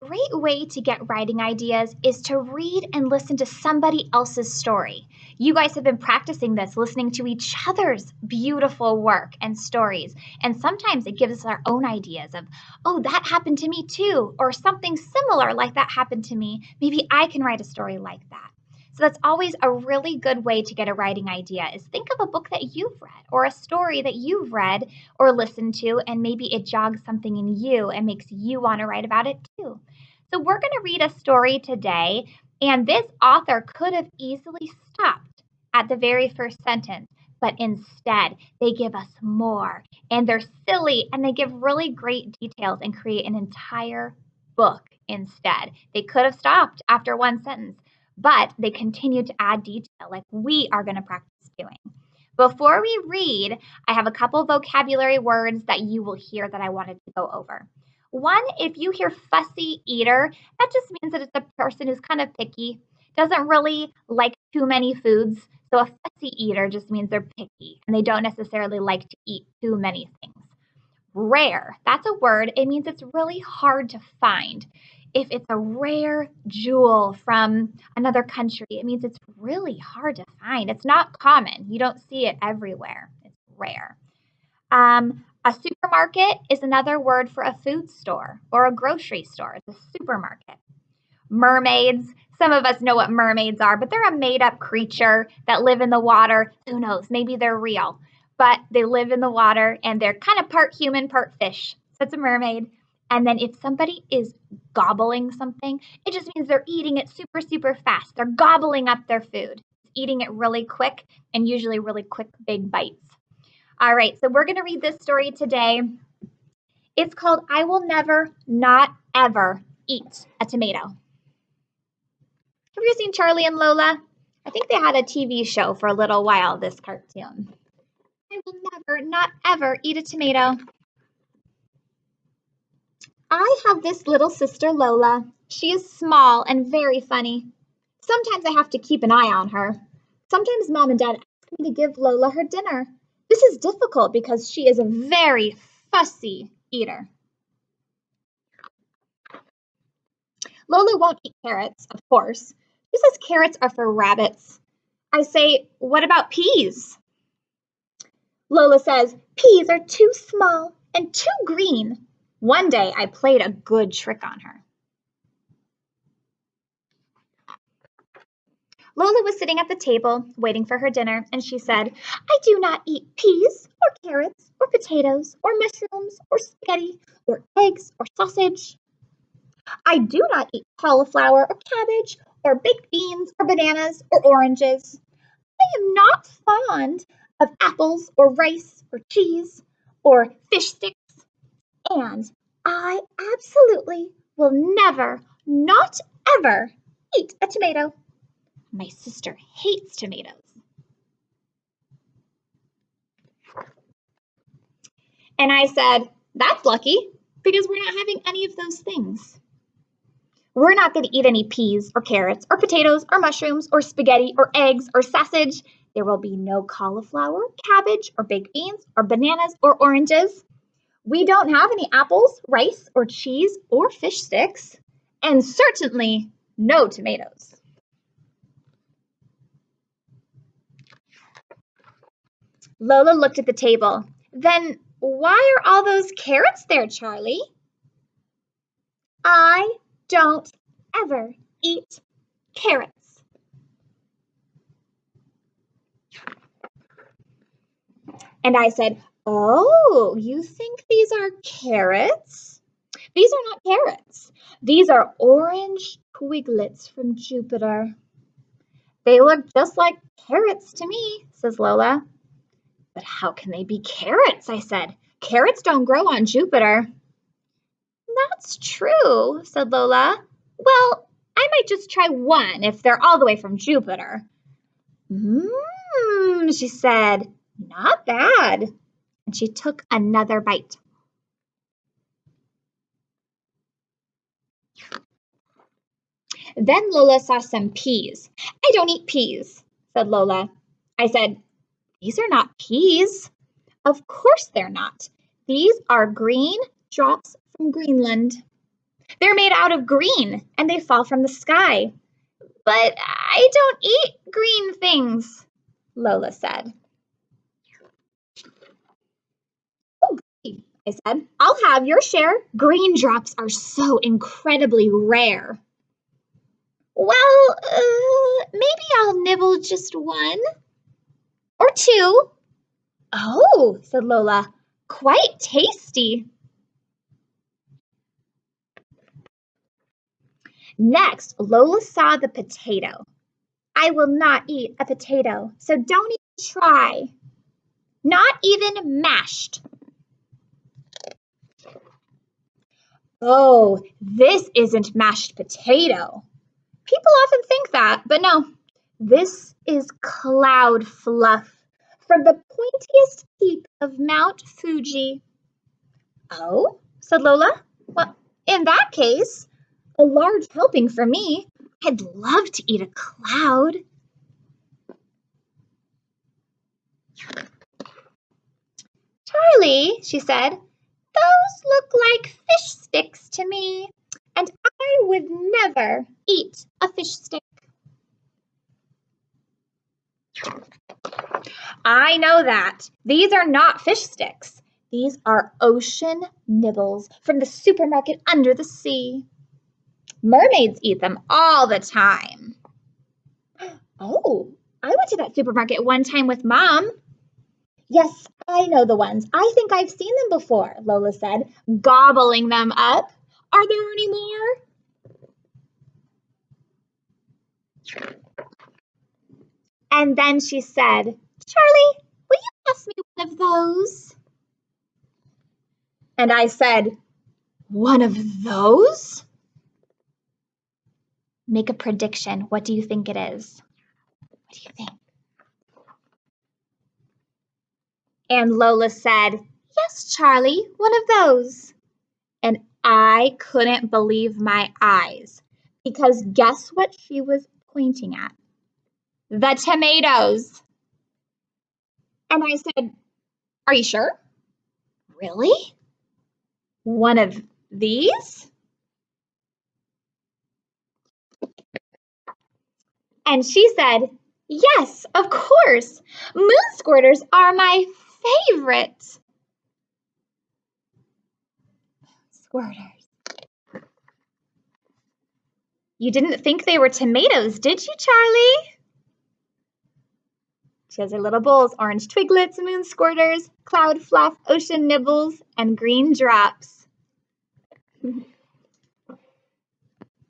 Great way to get writing ideas is to read and listen to somebody else's story. You guys have been practicing this, listening to each other's beautiful work and stories. And sometimes it gives us our own ideas of, oh, that happened to me too, or something similar like that happened to me. Maybe I can write a story like that. So that's always a really good way to get a writing idea is think of a book that you've read or a story that you've read or listened to, and maybe it jogs something in you and makes you want to write about it too. So we're going to read a story today, and this author could have easily stopped at the very first sentence, but instead they give us more, and they're silly, and they give really great details and create an entire book instead. They could have stopped after one sentence, but they continue to add detail like we are going to practice doing. Before we read, I have a couple vocabulary words that you will hear that I wanted to go over. One, if you hear fussy eater, that just means that it's a person who's kind of picky, doesn't really like too many foods. So a fussy eater just means they're picky and they don't necessarily like to eat too many things. Rare, that's a word. It means it's really hard to find. If it's a rare jewel from another country, it means it's really hard to find. It's not common. You don't see it everywhere. It's rare. A supermarket is another word for a food store or a grocery store. It's a supermarket. Mermaids. Some of us know what mermaids are, but they're a made-up creature that live in the water. Who knows? Maybe they're real, but they live in the water and they're kind of part human, part fish. So it's a mermaid. And then if somebody is gobbling something, it just means they're eating it super, super fast. They're gobbling up their food, eating it really quick and usually really quick, big bites. All right, so we're going to read this story today. It's called I Will Never, Not Ever Eat a Tomato. Have you seen Charlie and Lola? I think they had a TV show for a little while, this cartoon. I will never, not ever eat a tomato. I have this little sister, Lola. She is small and very funny. Sometimes I have to keep an eye on her. Sometimes Mom and Dad ask me to give Lola her dinner. This is difficult because she is a very fussy eater. Lola won't eat carrots, of course. She says carrots are for rabbits. I say, what about peas? Lola says, peas are too small and too green. One day I played a good trick on her. Lola was sitting at the table waiting for her dinner, and she said, I do not eat peas or carrots or potatoes or mushrooms or spaghetti or eggs or sausage. I do not eat cauliflower or cabbage or baked beans or bananas or oranges. I am not fond of apples or rice or cheese or fish sticks. And I absolutely will never, not ever, eat a tomato. My sister hates tomatoes. And I said, that's lucky because we're not having any of those things. We're not going to eat any peas or carrots or potatoes or mushrooms or spaghetti or eggs or sausage. There will be no cauliflower, cabbage, or baked beans or bananas or oranges. We don't have any apples, rice, or cheese or fish sticks, and certainly no tomatoes. Lola looked at the table. Then why are all those carrots there, Charlie? I don't ever eat carrots. And I said, oh, you think these are carrots? These are not carrots. These are orange twiglets from Jupiter. They look just like carrots to me, says Lola. But how can they be carrots? I said. Carrots don't grow on Jupiter. That's true, said Lola. Well, I might just try one if they're all the way from Jupiter. She said, not bad. And she took another bite. Then Lola saw some peas. I don't eat peas, said Lola. I said, these are not peas. Of course they're not. These are green drops from Greenland. They're made out of green and they fall from the sky. But I don't eat green things, Lola said. Oh, great, I said. I'll have your share. Green drops are so incredibly rare. Well, maybe I'll nibble just one. Or two. Oh, said Lola. Quite tasty. Next, Lola saw the potato. I will not eat a potato, so don't even try. Not even mashed. Oh, this isn't mashed potato. People often think that, but no. This is cloud fluff from the pointiest peak of Mount Fuji. Oh, said Lola. Well, in that case, a large helping for me. I'd love to eat a cloud. Charlie, she said, those look like fish sticks to me, and I would never eat a fish stick. I know that. These are not fish sticks. These are ocean nibbles from the supermarket under the sea. Mermaids eat them all the time. Oh, I went to that supermarket one time with Mom. Yes, I know the ones. I think I've seen them before, Lola said, gobbling them up. Are there any more? And then she said, Charlie, will you pass me one of those? And I said, one of those? Make a prediction. What do you think it is? What do you think? And Lola said, yes, Charlie, one of those. And I couldn't believe my eyes because guess what she was pointing at? The tomatoes. And I said, are you sure? Really? One of these? And she said, yes, of course. Moon squirters are my favorite. Squirters. You didn't think they were tomatoes, did you, Charlie? She has her little bowls, orange twiglets, moon squirters, cloud fluff, ocean nibbles, and green drops.